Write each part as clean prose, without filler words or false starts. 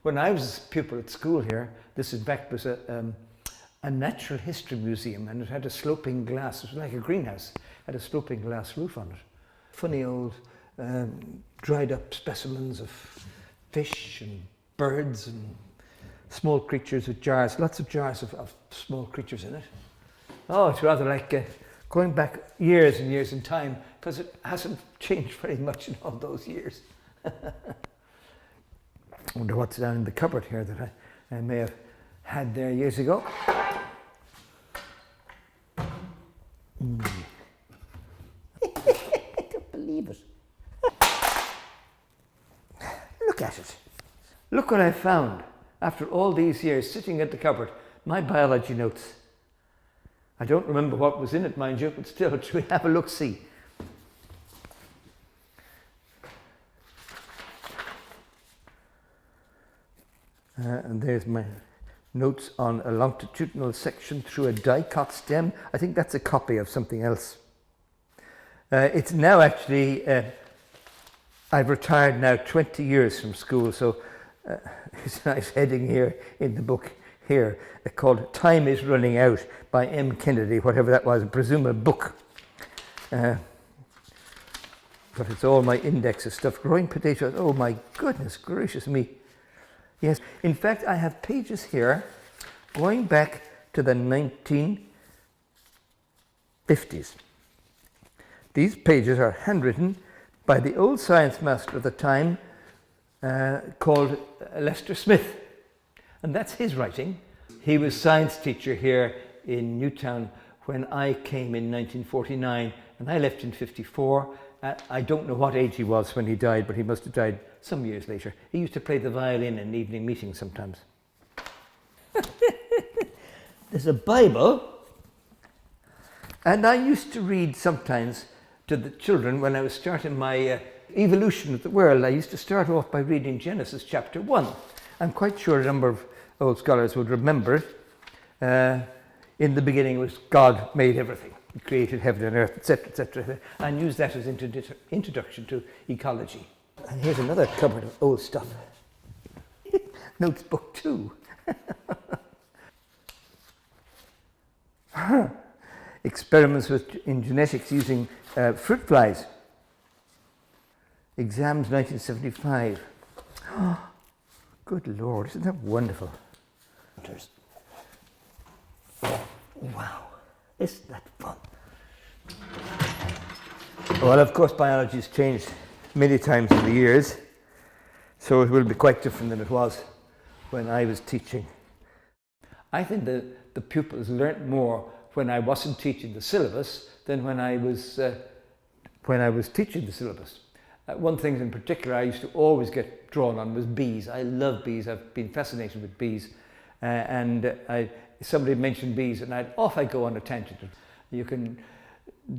When I was a pupil at school here, this in fact was a natural history museum, and it had a sloping glass, it was like a greenhouse, had a sloping glass roof on it. Funny old dried up specimens of fish and birds and small creatures with jars, lots of jars of small creatures in it. Oh, it's rather like going back years and years in time, because it hasn't changed very much in all those years. I wonder what's down in the cupboard here that I may have had there years ago. I don't believe it. Look at it. Look what I found after all these years sitting at the cupboard. My biology notes. I don't remember what was in it, mind you, but still, should we have a look-see? And there's my notes on a longitudinal section through a dicot stem. I think that's a copy of something else. It's now actually, I've retired now 20 years from school, so it's a nice heading here in the book here called Time is Running Out by M. Kennedy, whatever that was, I presume a book. But it's all my index of stuff. Growing potatoes, oh my goodness gracious me. Yes, in fact, I have pages here going back to the 1950s. These pages are handwritten by the old science master of the time called Lester Smith. And that's his writing. He was science teacher here in Newtown when I came in 1949, and I left in 54. I don't know what age he was when he died, but he must have died some years later. He used to play the violin in evening meetings sometimes. There's a Bible, and I used to read sometimes to the children when I was starting my evolution of the world. I used to start off by reading Genesis chapter 1. I'm quite sure a number of old scholars would remember it. In the beginning was God made everything. He created heaven and earth, etc., etc. And use that as introduction to ecology. And here's another cupboard of old stuff. Notes book 2. Experiments in genetics using fruit flies. Exams 1975. Oh, good Lord, isn't that wonderful? Wow, isn't that fun? Well, of course, biology has changed many times in the years, so it will be quite different than it was when I was teaching. I think that the pupils learnt more when I wasn't teaching the syllabus than when I was teaching the syllabus. One thing in particular I used to always get drawn on was bees. I love bees. I've been fascinated with bees. Somebody mentioned bees and off I go on a tangent. You can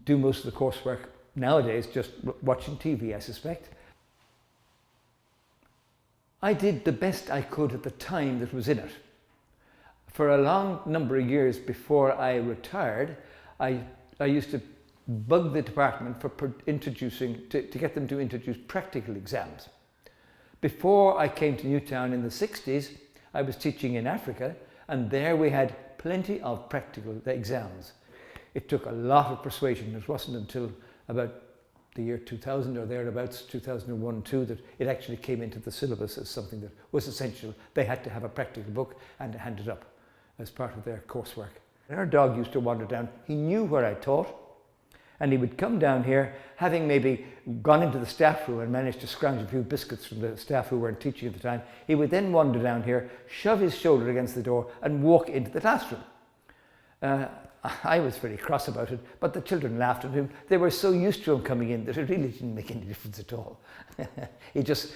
do most of the coursework nowadays just watching TV, I suspect. I did the best I could at the time that was in it. For a long number of years before I retired, I used to bug the department for to get them to introduce practical exams. Before I came to Newtown in the 60s, I was teaching in Africa, and there we had plenty of practical exams. It took a lot of persuasion. It wasn't until about the year 2000 or thereabouts, 2001-2, that it actually came into the syllabus as something that was essential. They had to have a practical book and hand it up as part of their coursework. And our dog used to wander down. He knew where I taught, and he would come down here, having maybe gone into the staff room and managed to scrounge a few biscuits from the staff who weren't teaching at the time. He would then wander down here, shove his shoulder against the door and walk into the classroom. I was very cross about it, but the children laughed at him. They were so used to him coming in that it really didn't make any difference at all.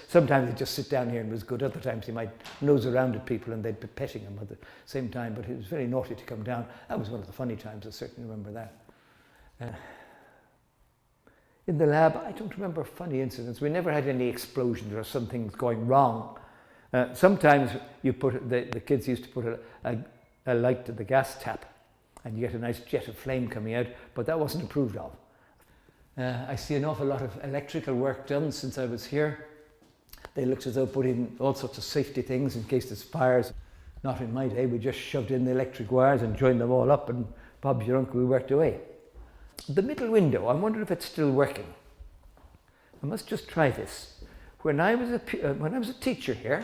Sometimes he'd just sit down here and was good. Other times he might nose around at people and they'd be petting him at the same time, but he was very naughty to come down. That was one of the funny times, I certainly remember that. In the lab, I don't remember funny incidents. We never had any explosions or some things going wrong. Sometimes the kids used to put a light to the gas tap and you get a nice jet of flame coming out, but that wasn't approved of. I see an awful lot of electrical work done since I was here. They looked as though put in all sorts of safety things in case there's fires. Not in my day, we just shoved in the electric wires and joined them all up, and Bob's your uncle, we worked away. The middle window, I wonder if it's still working. I must just try this. When I was a teacher here,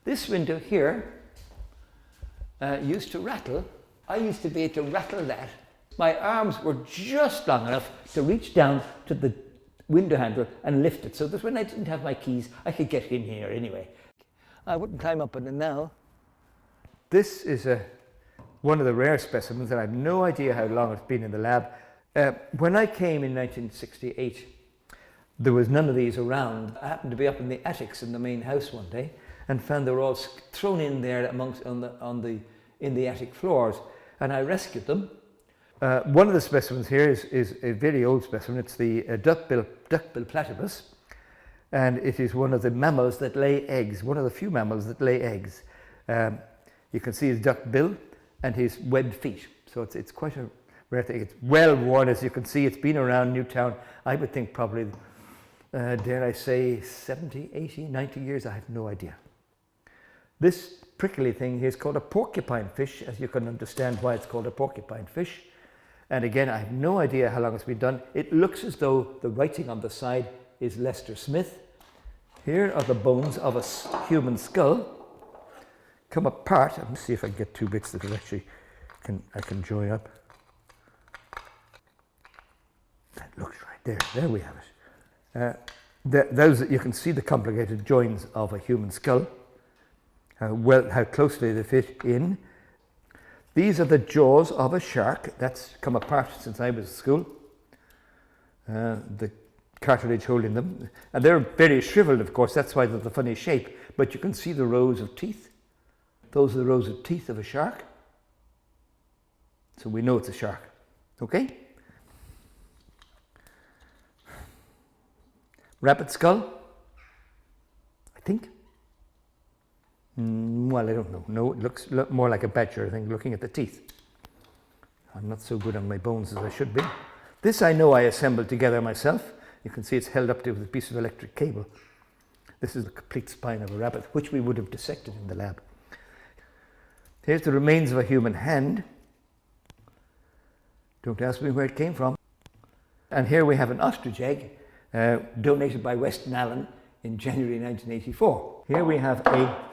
this window here used to rattle. I used to be able to rattle that. My arms were just long enough to reach down to the window handle and lift it, so that when I didn't have my keys, I could get in here anyway. I wouldn't climb up on it now. This is one of the rare specimens, and I have no idea how long it's been in the lab. When I came in 1968, there was none of these around. I happened to be up in the attics in the main house one day and found they were all thrown in there in the attic floors, and I rescued them. One of the specimens here is a very old specimen. It's the duckbill platypus, and it is one of the mammals that lay eggs, one of the few mammals that lay eggs. You can see his duck bill and his webbed feet, so it's quite a rare thing. It's well worn, as you can see. It's been around Newtown, I would think probably, dare I say, 70, 80, 90 years, I have no idea. This prickly thing here is called a porcupine fish, as you can understand why it's called a porcupine fish. And again, I have no idea how long it's been done. It looks as though the writing on the side is Lester Smith. Here are the bones of a human skull come apart. Let me see if I can get two bits that I can join up. That looks right there. There we have it. Those you can see the complicated joins of a human skull. How closely they fit in. These are the jaws of a shark. That's come apart since I was at school. The cartilage holding them. And they're very shriveled, of course. That's why they're the funny shape. But you can see the rows of teeth. Those are the rows of teeth of a shark. So we know it's a shark. Okay? Rabbit skull, I think. Well, I don't know. No, it looks more like a badger, I think, looking at the teeth. I'm not so good on my bones as I should be. This I know I assembled together myself. You can see it's held up to with a piece of electric cable. This is the complete spine of a rabbit, which we would have dissected in the lab. Here's the remains of a human hand. Don't ask me where it came from. And here we have an ostrich egg, donated by Weston Allen in January 1984. Here we have a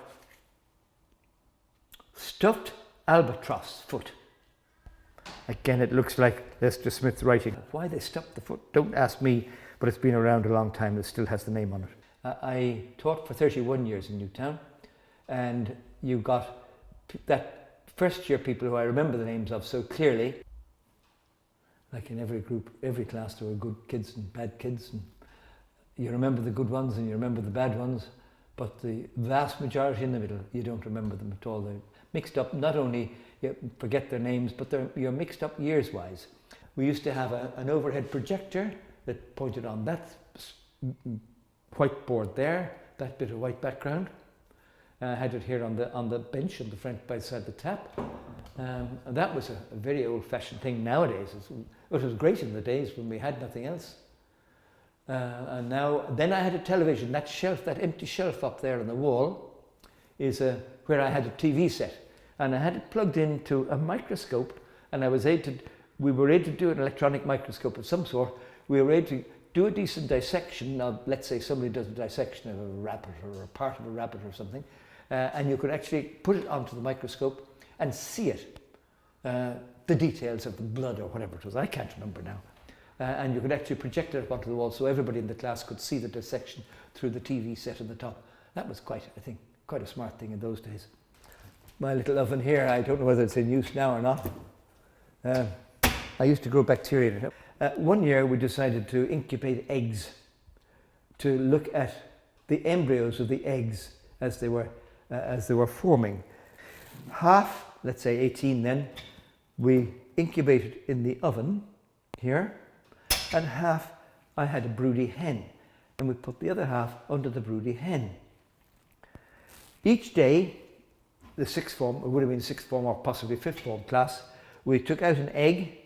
stuffed albatross foot. Again, it looks like Lester Smith's writing. Why they stuffed the foot, don't ask me, but it's been around a long time. It still has the name on it. I taught for 31 years in Newtown, and you got that first year people who I remember the names of so clearly. Like in every group, every class, there were good kids and bad kids, and you remember the good ones and you remember the bad ones, but the vast majority in the middle, you don't remember them at all. They're mixed up. Not only you forget their names, but you're mixed up years-wise. We used to have an overhead projector that pointed on that whiteboard there, that bit of white background. I had it here on the bench on the front beside the tap. And that was a very old-fashioned thing nowadays. It was great in the days when we had nothing else. And then I had a television. That shelf, that empty shelf up there on the wall, is where I had a TV set, and I had it plugged into a microscope. And we were able to do an electronic microscope of some sort. We were able to do a decent dissection. Now, let's say somebody does a dissection of a rabbit or a part of a rabbit or something, and you could actually put it onto the microscope and see it, the details of the blood or whatever it was. I can't remember now. And you could actually project it up onto the wall so everybody in the class could see the dissection through the TV set on the top. That was quite a smart thing in those days. My little oven here, I don't know whether it's in use now or not. I used to grow bacteria in it. One year we decided to incubate eggs, to look at the embryos of the eggs as they were forming. Half, let's say 18 then, we incubated in the oven here, and half I had a broody hen, and we put the other half under the broody hen. Each day, the sixth form, it would have been sixth form or possibly fifth form class, we took out an egg,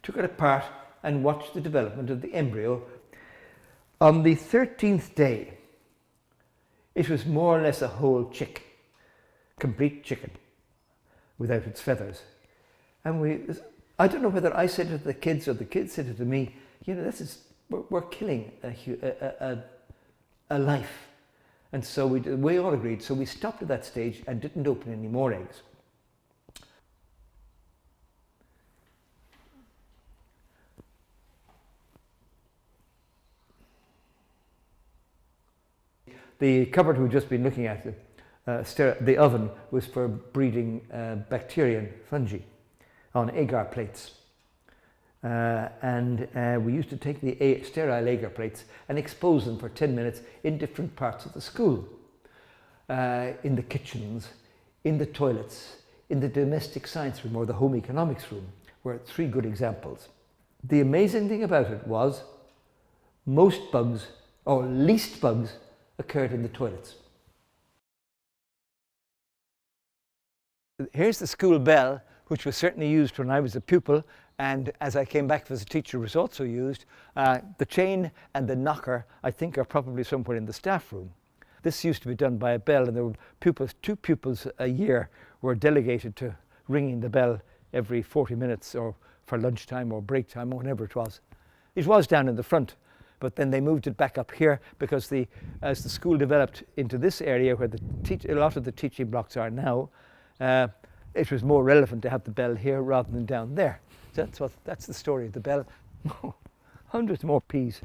took it apart and watched the development of the embryo. On the 13th day, it was more or less a whole chick, complete chicken, without its feathers. And I don't know whether I said it to the kids or the kids said it to me, you know, we're killing a life. And so we all agreed, so we stopped at that stage and didn't open any more eggs. The cupboard we've just been looking at, the oven, was for breeding bacteria and fungi on agar plates. And we used to take the sterile agar plates and expose them for 10 minutes in different parts of the school. In the kitchens, in the toilets, in the domestic science room or the home economics room were 3 good examples. The amazing thing about it was most bugs, or least bugs, occurred in the toilets. Here's the school bell, which was certainly used when I was a pupil, and as I came back as a teacher was also used. The chain and the knocker, I think, are probably somewhere in the staff room. This used to be done by a bell, and there were 2 pupils a year were delegated to ringing the bell every 40 minutes or for lunchtime or break time or whatever it was. It was down in the front, but then they moved it back up here because as the school developed into this area where a lot of the teaching blocks are now, it was more relevant to have the bell here rather than down there. So that's the story of the bell. Hundreds more peas.